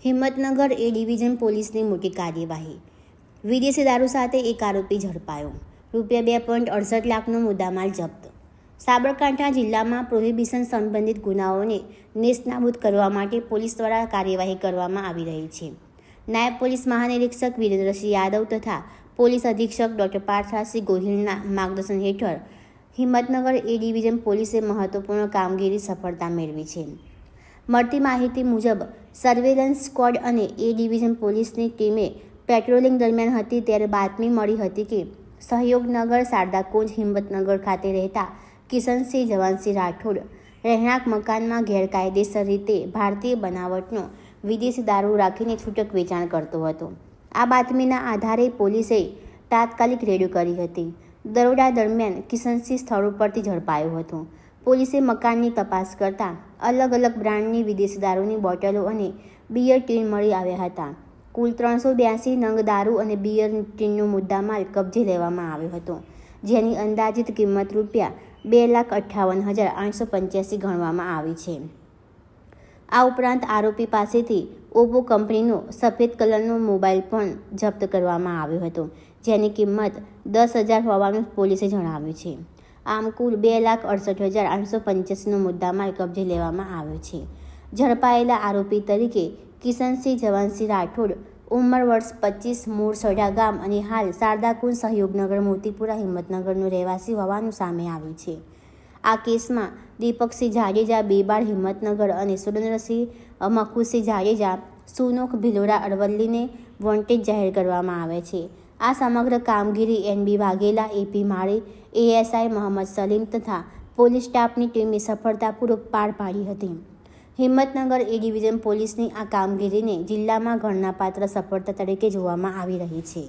હિંમતનગર એ division પોલીસની મોટી કાર્યવાહી. વિદેશી દારૂ સાથે એક આરોપી ઝડપાયો. ₹2.68 લાખનો મુદ્દામાલ જપ્ત. સાબરકાંઠા જિલ્લામાં પ્રોહિબિશન સંબંધિત ગુનાઓને નેસ્તનાબૂદ કરવા માટે પોલીસ દ્વારા કાર્યવાહી કરવામાં આવી રહી છે. નાયબ પોલીસ મહાનિરીક્ષક વિરેન્દ્રસિંહ યાદવ તથા પોલીસ અધિક્ષક ડોક્ટર પાર્થસિંહ ગોહિલના માર્ગદર્શન હેઠળ હિંમતનગર એ ડિવિઝન પોલીસે મહત્વપૂર્ણ કામગીરી સફળતા મેળવી છે. મળતી માહિતી મુજબ સર્વેલન્સ સ્ક્વોડ અને એ ડિવિઝન પોલીસની ટીમે પેટ્રોલિંગ દરમિયાન હતી ત્યારે બાતમી મળી હતી કે સહયોગનગર શારદાકુંજ હિંમતનગર ખાતે રહેતા કિશનસિંહ જવાનસિંહ રાઠોડ રહેણાંક મકાનમાં ગેરકાયદેસર રીતે ભારતીય બનાવટનો વિદેશી દારૂ રાખીને છૂટક વેચાણ કરતો હતો. આ બાતમીના આધારે પોલીસે તાત્કાલિક રેડ કરી હતી. દરોડા દરમિયાન કિશનસિંહ સ્થળ ઉપરથી ઝડપાયો હતો. પોલીસે મકાનની તપાસ કરતા અલગ અલગ બ્રાન્ડની વિદેશી દારૂની બોટલો અને બિયર ટીન મળી આવ્યા હતા. કુલ 382 નંગ દારૂ અને બિયર ટીનનો મુદ્દામાલ કબજે લેવામાં આવ્યો હતો, જેની અંદાજિત કિંમત ₹2,58,885 ગણવામાં આવી છે. આ ઉપરાંત આરોપી પાસેથી ઓપ્પો કંપનીનો સફેદ કલરનો મોબાઈલ પણ જપ્ત કરવામાં આવ્યો હતો, જેની કિંમત 10,000 હોવાનું પોલીસે જણાવ્યું છે. આમ કુલ ₹2,68,885નો મુદ્દામાલ કબજે લેવામાં આવ્યો છે. ઝડપાયેલા આરોપી તરીકે કિશનસિંહ જવાનસિંહ રાઠોડ, ઉંમર વર્ષ 25, મૂળ સડા ગામ અને હાલ શારદાકુંજ સહયોગનગર મોતીપુરા હિંમતનગરનો રહેવાસી હોવાનું સામે આવ્યું છે. આ કેસમાં દીપકસિંહ જાડેજા બેબાર હિંમતનગર અને સુરેન્દ્રસિંહ મખુસિંહ જાડેજા સુનોખ ભિલોડા અરવલ્લીને વોન્ટેડ જાહેર કરવામાં આવે છે. આ સમગ્ર કામગીરી NB વાઘેલા, AP માળી, ASI મોહમ્મદ સલીમ તથા પોલીસ સ્ટાફની ટીમે સફળતાપૂર્વક પાર પાડી હતી. હિંમતનગર એ ડિવિઝન પોલીસની આ કામગીરીને જિલ્લામાં ગણનાપાત્ર સફળતા તરીકે જોવામાં આવી રહી છે.